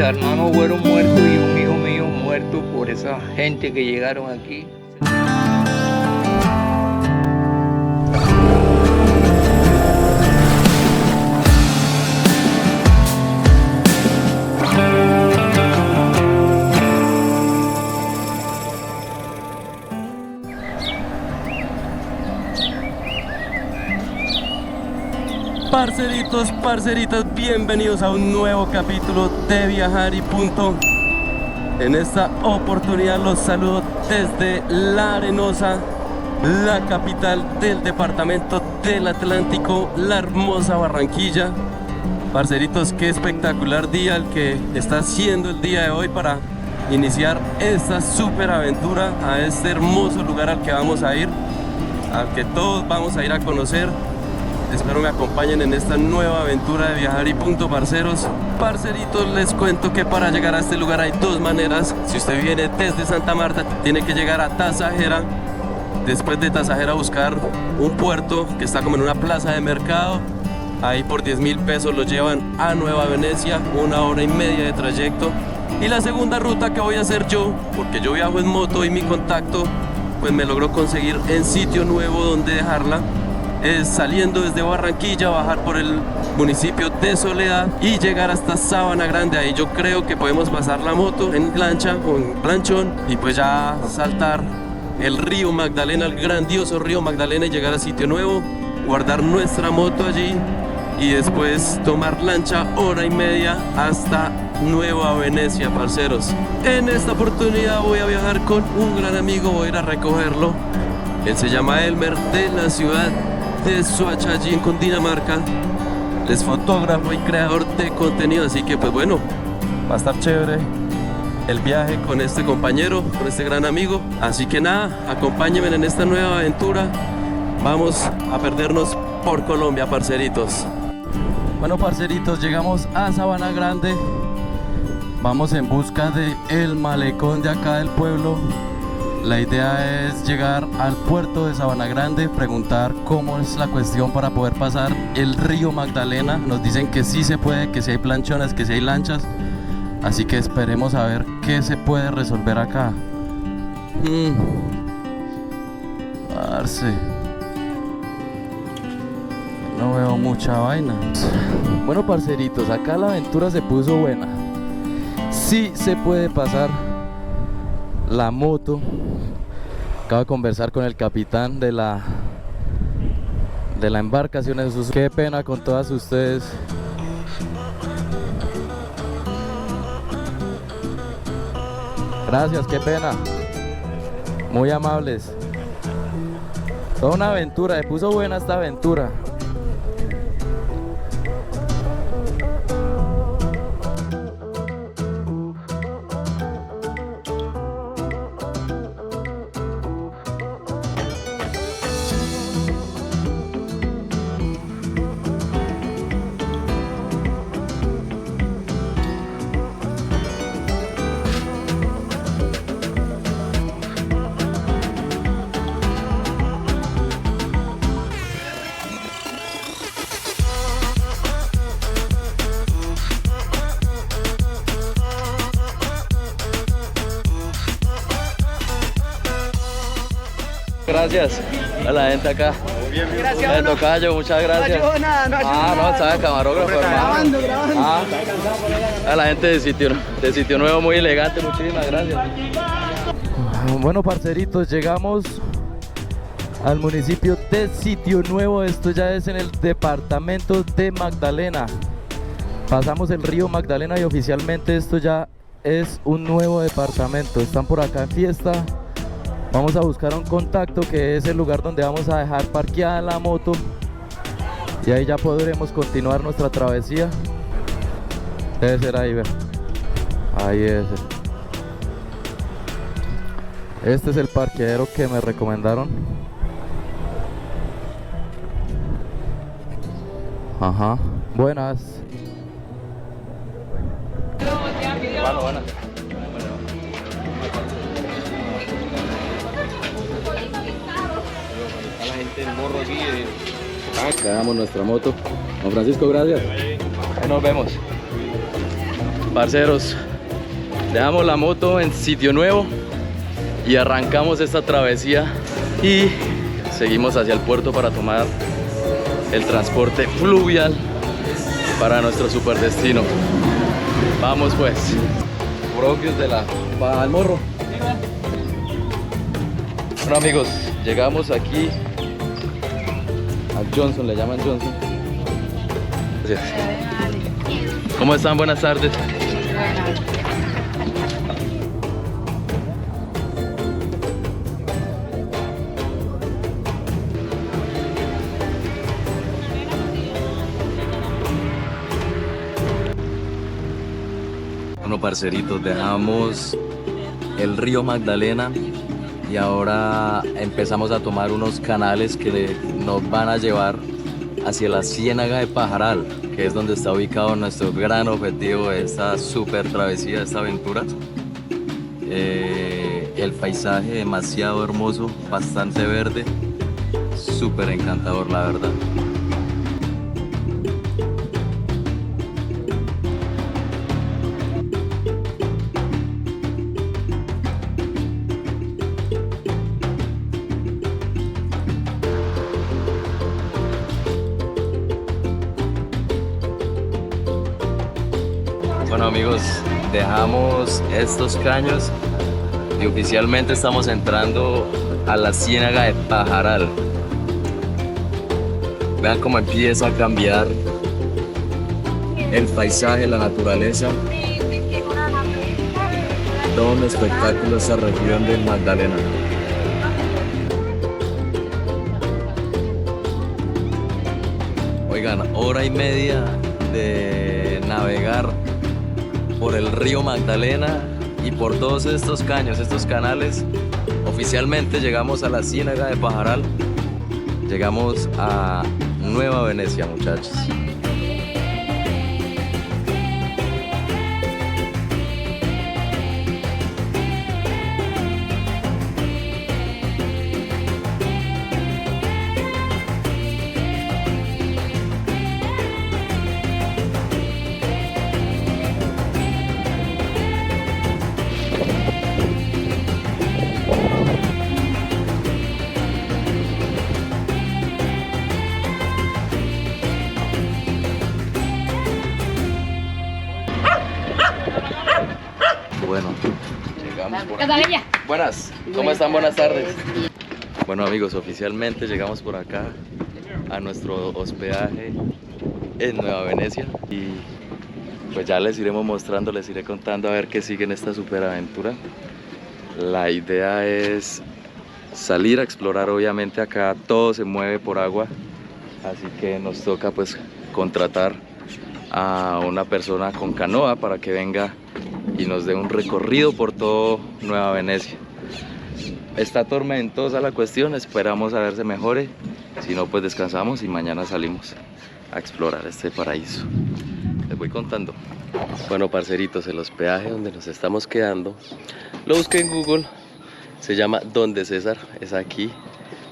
hermanos fueron muertos y un hijo mío muerto por esa gente que llegaron aquí. Parceritos, parceritas, bienvenidos a un nuevo capítulo de Viajar y Punto. En esta oportunidad los saludo desde La Arenosa, la capital del departamento del Atlántico, la hermosa Barranquilla. Parceritos, qué espectacular día el que está siendo el día de hoy para iniciar esta super aventura a este hermoso lugar al que vamos a ir, al que todos vamos a ir a conocer. Espero me acompañen en esta nueva aventura de Viajar y Punto, parceros. Parceritos, les cuento que para llegar a este lugar hay dos maneras. Si usted viene desde Santa Marta, tiene que llegar a Tasajera. Después de Tasajera buscar un puerto que está como en una plaza de mercado. Ahí por 10.000 pesos lo llevan a Nueva Venecia, 1 hora y media de trayecto. Y la segunda ruta que voy a hacer yo, porque yo viajo en moto y mi contacto pues me logró conseguir en sitio nuevo donde dejarla, es saliendo desde Barranquilla, bajar por el municipio de Soledad y llegar hasta Sabana Grande. Ahí yo creo que podemos pasar la moto en lancha o en planchón y pues ya saltar el río Magdalena, el grandioso río Magdalena, y llegar a sitio nuevo, guardar nuestra moto allí y después tomar lancha 1 hora y media hasta Nueva Venecia, parceros. En esta oportunidad voy a viajar con un gran amigo, voy a ir a recogerlo. Él se llama Elmer, de la ciudad de Soacha, allí en Cundinamarca. Es fotógrafo y creador de contenido, así que pues bueno, va a estar chévere el viaje con este compañero, con este gran amigo. Así que nada, acompáñenme en esta nueva aventura. Vamos a perdernos por Colombia, parceritos. Bueno, parceritos, llegamos a Sabana Grande. Vamos en busca de el malecón de acá del pueblo. La idea es llegar al puerto de Sabana Grande, preguntar cómo es la cuestión para poder pasar el río Magdalena. Nos dicen que sí se puede, que sí hay planchones, que sí hay lanchas. Así que esperemos a ver qué se puede resolver acá. Parce, no veo mucha vaina. Bueno, parceritos, acá la aventura se puso buena. Sí se puede pasar la moto. Acabo de conversar con el capitán de la embarcación. Qué pena con todas ustedes. Gracias, qué pena. Muy amables. Toda una aventura, se puso buena esta aventura. Gracias a la gente acá. Gracias, El tocayo, muchas gracias. No ayudó nada, no ayudó nada. No, sabe, camarógrafo, hermano. Grabando. A la gente de sitio nuevo, muy elegante, muchísimas gracias. Bueno, parceritos, llegamos al municipio de Sitio Nuevo. Esto ya es en el departamento de Magdalena. Pasamos el río Magdalena y oficialmente esto ya es un nuevo departamento. Están por acá en fiesta. Vamos a buscar un contacto que es el lugar donde vamos a dejar parqueada la moto y ahí ya podremos continuar nuestra travesía. Debe ser ahí, ver. Ahí es. Este es el parqueadero que me recomendaron. Ajá. Buenas. Bueno. La gente del morro aquí. Dejamos nuestra moto. Don Francisco, gracias. Ahí nos vemos. Parceros, dejamos la moto en sitio nuevo y arrancamos esta travesía y seguimos hacia el puerto para tomar el transporte fluvial para nuestro super destino. Vamos pues. Propios de la Baja del Morro. Bueno amigos, llegamos aquí a Johnson, le llaman Johnson. Gracias. ¿Cómo están? Buenas tardes. Bueno, parceritos, dejamos el río Magdalena y ahora empezamos a tomar unos canales que nos van a llevar hacia la Ciénaga de Pajaral, que es donde está ubicado nuestro gran objetivo de esta super travesía, de esta aventura. El paisaje demasiado hermoso, bastante verde, súper encantador la verdad. Bueno amigos, dejamos estos caños y oficialmente estamos entrando a la Ciénaga de Pajaral. Vean cómo empieza a cambiar el paisaje, la naturaleza. Todo un espectáculo esta región del Magdalena. Oigan, hora y media de navegar por el río Magdalena y por todos estos caños, estos canales. Oficialmente llegamos a la Ciénaga de Pajaral. Llegamos a Nueva Venecia, muchachos. Bueno, llegamos por aquí. Buenas, ¿cómo están? Buenas tardes. Bueno amigos, oficialmente llegamos por acá a nuestro hospedaje en Nueva Venecia y pues ya les iremos mostrando, les iré contando a ver qué sigue en esta super aventura. La idea es salir a explorar, obviamente acá todo se mueve por agua, así que nos toca pues contratar a una persona con canoa para que venga y nos dé un recorrido por todo Nueva Venecia. Está tormentosa la cuestión, esperamos a ver si mejore, si no pues descansamos y mañana salimos a explorar este paraíso. Les voy contando. Bueno parceritos, el hospedaje donde nos estamos quedando lo busqué en Google, se llama Donde César, es aquí.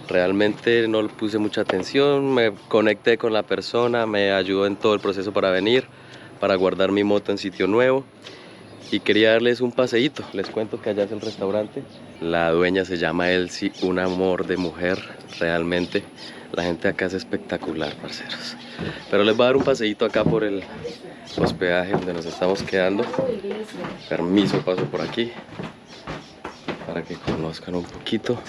Realmente no le puse mucha atención, me conecté con la persona, me ayudó en todo el proceso para venir, para guardar mi moto en sitio nuevo y quería darles un paseíto. Les cuento que allá es el restaurante, la dueña se llama Elsie, un amor de mujer, realmente la gente acá es espectacular, parceros. Pero les voy a dar un paseíto acá por el hospedaje donde nos estamos quedando. Permiso, paso por aquí para que conozcan un poquito.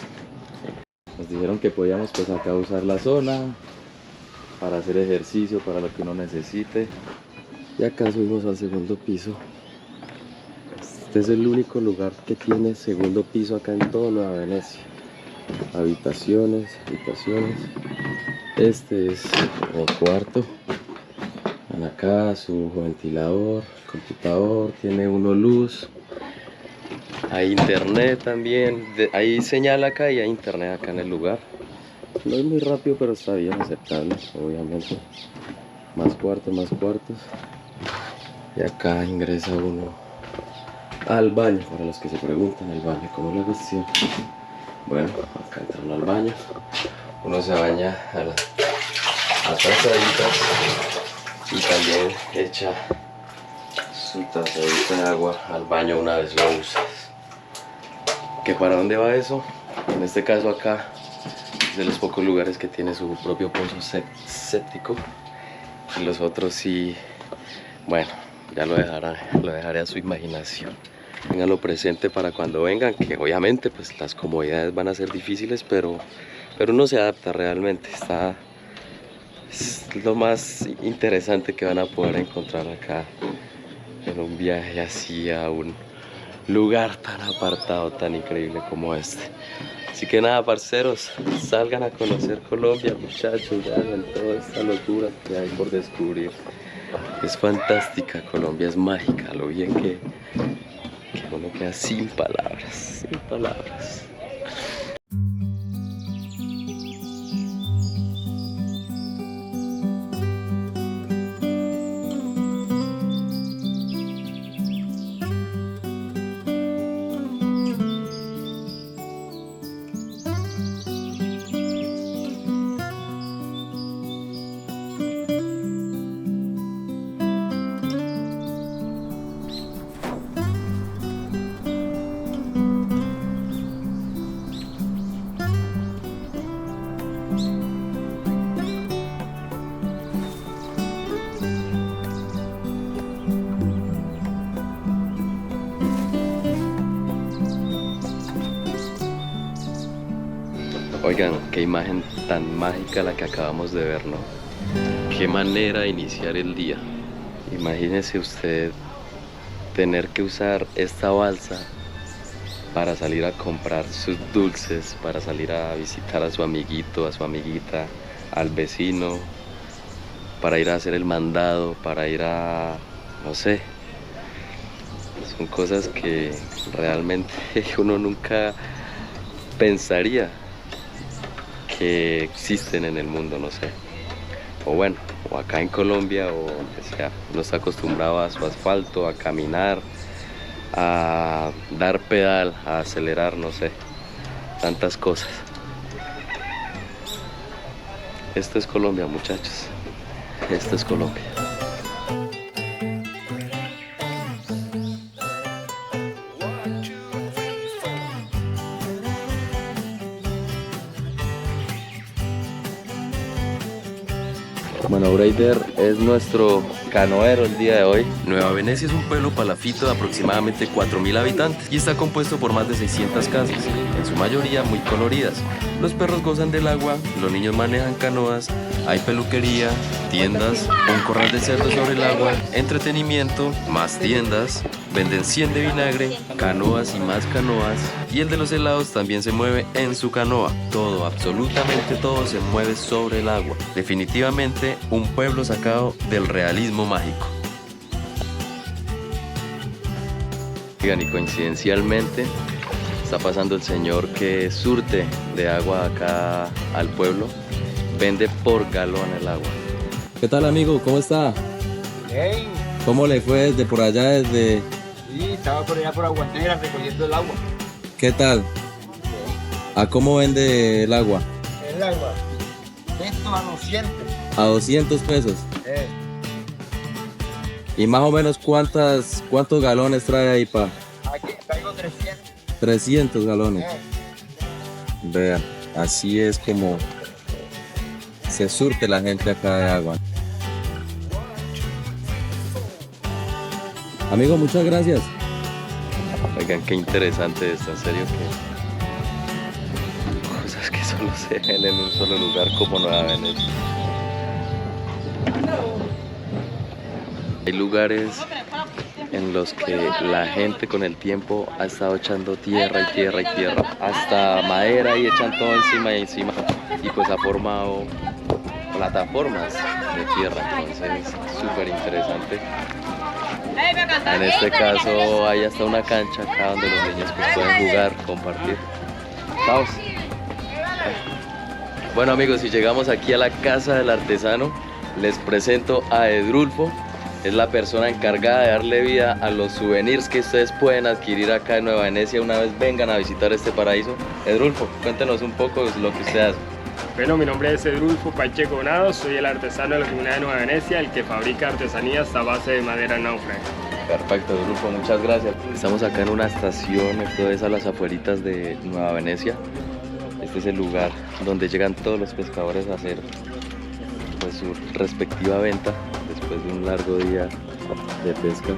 Nos dijeron que podíamos pues acá usar la zona para hacer ejercicio, para lo que uno necesite. Y acá subimos al segundo piso. Este es el único lugar que tiene segundo piso acá en toda Nueva Venecia. Habitaciones, habitaciones. Este es el cuarto. Ven acá su ventilador, computador, tiene uno luz. Hay internet también, hay señal acá y hay internet acá en el lugar. No es muy rápido, pero está bien aceptable, obviamente. Más cuartos, más cuartos. Y acá ingresa uno al baño, para los que se preguntan, el baño, ¿cómo es la cuestión? Bueno, acá entra uno al baño. Uno se baña a las pasaditas y también echa su tazadita de agua al baño una vez lo usas. ¿Que para dónde va eso? En este caso acá es de los pocos lugares que tiene su propio pozo séptico. Y los otros sí, bueno, ya lo dejaré a su imaginación. Ténganlo presente para cuando vengan, que obviamente pues las comodidades van a ser difíciles, pero uno se adapta realmente. Es lo más interesante que van a poder encontrar acá en un viaje así a un lugar tan apartado, tan increíble como este. Así que nada, parceros, salgan a conocer Colombia, muchachos, vean toda esta locura que hay por descubrir. Es fantástica, Colombia es mágica, lo bien que uno queda sin palabras, sin palabras. Oigan, qué imagen tan mágica la que acabamos de ver, ¿no? Qué manera de iniciar el día. Imagínese usted tener que usar esta balsa para salir a comprar sus dulces, para salir a visitar a su amiguito, a su amiguita, al vecino, para ir a hacer el mandado, para ir a, no sé. Son cosas que realmente uno nunca pensaría que existen en el mundo, no sé. O bueno, o acá en Colombia, o donde sea. Uno está acostumbrado a su asfalto, a caminar, a dar pedal, a acelerar, no sé. Tantas cosas. Esto es Colombia, muchachos. Esto es Colombia. Bueno, Breider es nuestro canoero el día de hoy. Nueva Venecia es un pueblo palafito de aproximadamente 4.000 habitantes y está compuesto por más de 600 casas, en su mayoría muy coloridas. Los perros gozan del agua, los niños manejan canoas, hay peluquería, tiendas, un corral de cerdos sobre el agua, entretenimiento, más tiendas, venden 100 de vinagre, canoas y más canoas, y el de los helados también se mueve en su canoa. Todo, absolutamente todo se mueve sobre el agua. Definitivamente un pueblo sacado del realismo mágico. Oigan, y coincidencialmente está pasando el señor que surte de agua acá al pueblo, vende por galón el agua. ¿Qué tal, amigo? ¿Cómo está? Hey, ¿Cómo le fue desde por allá, desde...? sí, estaba por allá por Aguantera recogiendo el agua. ¿Qué tal? ¿A cómo vende el agua? El agua, esto a 200. A 200 pesos. ¿Y más o menos cuántos galones trae ahí, pa? Aquí traigo 300. 300 galones. Vean, así es como se surte la gente acá de agua. Amigo, muchas gracias. Oigan, qué interesante esto, en serio que cosas que solo se ven en un solo lugar como Nueva Venecia. Hay lugares en los que la gente con el tiempo ha estado echando tierra y tierra y tierra, hasta madera, y echan todo encima y encima, y pues ha formado plataformas de tierra. Entonces, súper interesante. En este caso hay hasta una cancha acá donde los niños pues pueden jugar, compartir. Vamos. Bueno, amigos, si llegamos aquí a la casa del artesano, les presento a Edrulfo. Es la persona encargada de darle vida a los souvenirs que ustedes pueden adquirir acá en Nueva Venecia una vez vengan a visitar este paraíso. Edrulfo, cuéntenos un poco de lo que usted hace. Bueno, mi nombre es Edrulfo Pacheco Nado, soy el artesano de la comunidad de Nueva Venecia, el que fabrica artesanías a base de madera náufraga. Perfecto, Grupo, muchas gracias. Estamos acá en una estación, esto es a las afueritas de Nueva Venecia. Este es el lugar donde llegan todos los pescadores a hacer pues, su respectiva venta después de un largo día de pesca.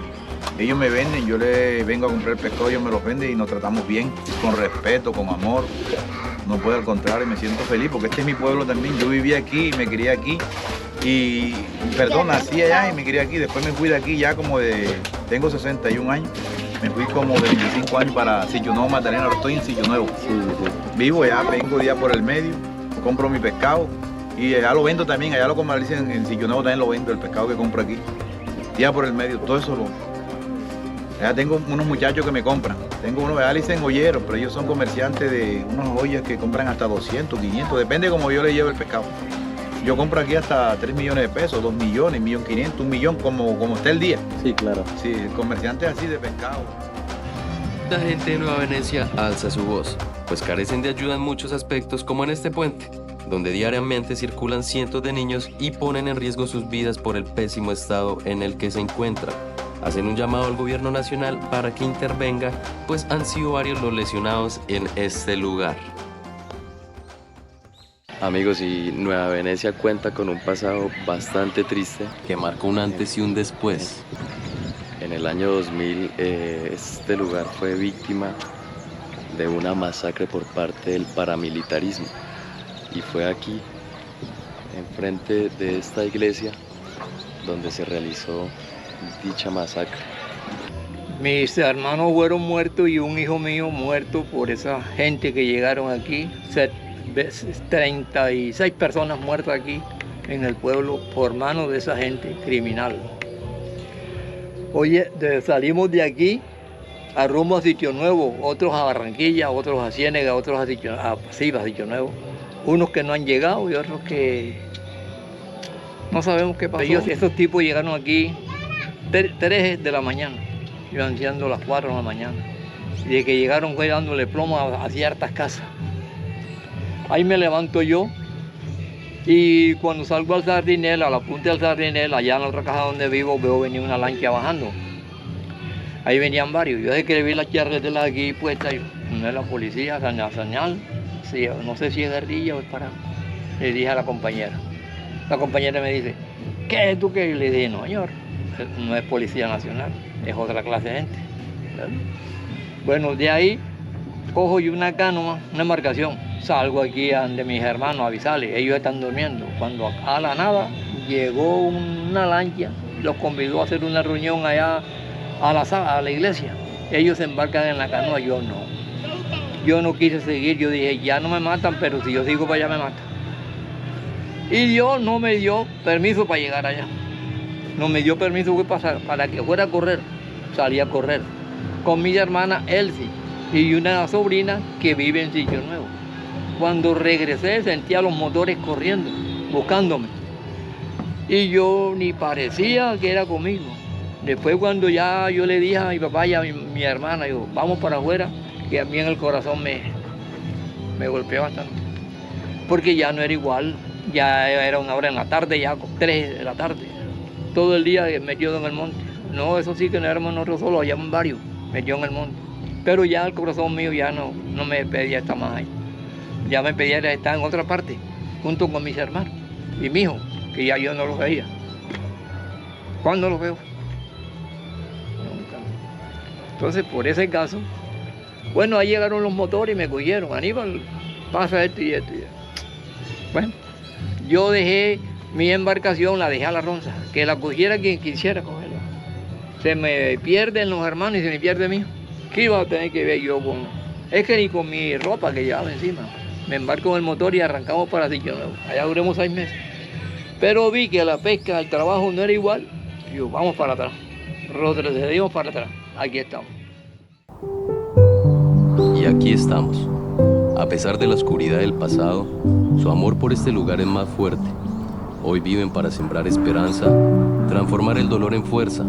Ellos me venden, yo les vengo a comprar el pescado, ellos me lo venden y nos tratamos bien, con respeto, con amor. No puedo, al contrario, me siento feliz porque este es mi pueblo también. Yo vivía aquí y me crié aquí. Y, perdón, nací allá y me crié aquí. Después me fui de aquí ya tengo 61 años. Me fui como de 25 años para Sitio Nuevo, Magdalena. Ahora estoy en Sitio Nuevo. Vivo allá, vengo día por el medio, compro mi pescado y allá lo vendo también. Allá lo comercializan en Sitio Nuevo, también lo vendo, el pescado que compro aquí. Día por el medio, todo eso allá tengo unos muchachos que me compran. Tengo unos, allá le dicen olleros, pero ellos son comerciantes de unas ollas que compran hasta 200, 500, depende de cómo yo le llevo el pescado. Yo compro aquí hasta 3 millones de pesos, 2 millones, 1.500.000, 1 millón, como esté el día. Sí, claro. Sí, el comerciante así de pescado. La gente de Nueva Venecia alza su voz, pues carecen de ayuda en muchos aspectos, como en este puente, donde diariamente circulan cientos de niños y ponen en riesgo sus vidas por el pésimo estado en el que se encuentran. Hacen un llamado al gobierno nacional para que intervenga, pues han sido varios los lesionados en este lugar. Amigos, y Nueva Venecia cuenta con un pasado bastante triste que marcó un antes y un después. En el año 2000 este lugar fue víctima de una masacre por parte del paramilitarismo y fue aquí, enfrente de esta iglesia, donde se realizó dicha masacre. Mis hermanos fueron muertos y un hijo mío muerto por esa gente que llegaron aquí. 36 personas muertas aquí en el pueblo por manos de esa gente criminal. Oye, salimos de aquí a rumbo a Sitio Nuevo, otros a Barranquilla, otros a Ciénega, otros a Sitio Nuevo. Unos que no han llegado y otros que no sabemos qué pasó. Esos tipos llegaron aquí 3 de la mañana, iban siendo las 4 de la mañana. Y de que llegaron fue dándole plomo a ciertas casas. Ahí me levanto yo y cuando salgo al Sardinel, a la punta del Sardinel, allá en la otra casa donde vivo, veo venir una lancha bajando. Ahí venían varios. Yo desde que le vi las carreteras aquí puestas, no es la policía, señal. Sí, no sé si es guerrilla o es para. Le dije a la compañera. La compañera me dice, ¿qué es tú qué? Y le dije, no, señor, no es Policía Nacional, es otra clase de gente. Bueno, de ahí cojo yo una canoa, una embarcación, salgo aquí de mis hermanos a avisarles, ellos están durmiendo. Cuando a la nada llegó una lancha, los convidó a hacer una reunión allá a la iglesia. Ellos se embarcan en la canoa, yo no. Yo no quise seguir, yo dije, ya no me matan, pero si yo sigo para allá me matan. Y Dios no me dio permiso para llegar allá. No me dio permiso para que fuera a correr. Salí a correr con mi hermana Elsie y una sobrina que vive en Sitio Nuevo. Cuando regresé sentía los motores corriendo, buscándome. Y yo ni parecía que era conmigo. Después cuando ya yo le dije a mi papá y a mi hermana, digo, vamos para afuera, que a mí en el corazón me golpeó bastante. Porque ya no era igual, ya era una hora en la tarde, ya 3 de la tarde. Todo el día metido en el monte. No, eso sí que no éramos nosotros solos, allá varios metidos en el monte. Pero ya el corazón mío ya no me pedía estar más ahí. Ya me pedía estar en otra parte, junto con mis hermanos y mi hijo, que ya yo no los veía. ¿Cuándo los veo? Nunca. Entonces, por ese caso, bueno, ahí llegaron los motores y me cogieron. Aníbal, pasa esto y esto y esto. Bueno, yo dejé mi embarcación, la dejé a la Ronza, que la cogiera quien quisiera cogerla. Se me pierden los hermanos y se me pierde mi hijo. ¿Qué iba a tener que ver yo con...? Es que ni con mi ropa que llevaba encima. Me embarco en el motor y arrancamos para Sitio Nuevo. Allá duramos 6 meses. Pero vi que la pesca, el trabajo no era igual. Y yo, vamos para atrás. Retrocedimos para atrás. Aquí estamos. Y aquí estamos. A pesar de la oscuridad del pasado, su amor por este lugar es más fuerte. Hoy viven para sembrar esperanza, transformar el dolor en fuerza,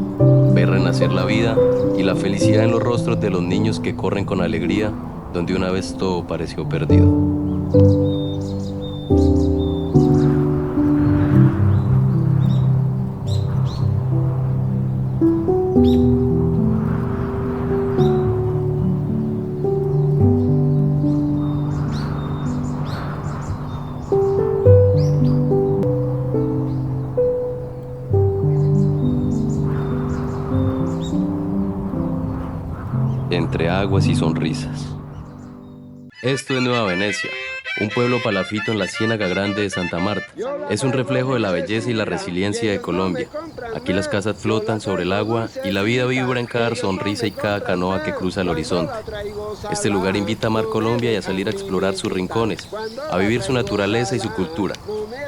ver renacer la vida y la felicidad en los rostros de los niños que corren con alegría donde una vez todo pareció perdido. aguas y sonrisas. Esto es Nueva Venecia, un pueblo palafito en la Ciénaga Grande de Santa Marta. Es un reflejo de la belleza y la resiliencia de Colombia. Aquí las casas flotan sobre el agua y la vida vibra en cada sonrisa y cada canoa que cruza el horizonte. Este lugar invita a amar Colombia y a salir a explorar sus rincones, a vivir su naturaleza y su cultura,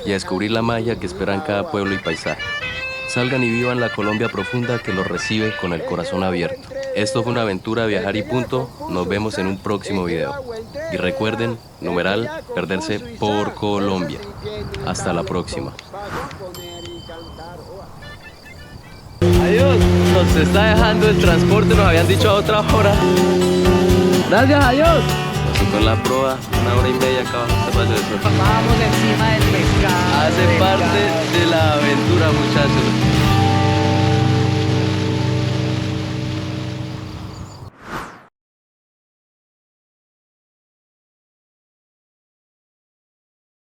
y a descubrir la magia que espera en cada pueblo y paisaje. Salgan y vivan la Colombia profunda que los recibe con el corazón abierto. Esto fue una aventura de Viajar y punto. Nos vemos en un próximo video. Y recuerden, numeral, perderse por Colombia. Hasta la próxima. Adiós, nos está dejando el transporte, nos habían dicho a otra hora. Gracias, adiós. Nos tocó la proa, 1 hora y media acá abajo este rayo de sol. Vamos encima del pescado. Hace parte de la aventura, muchachos.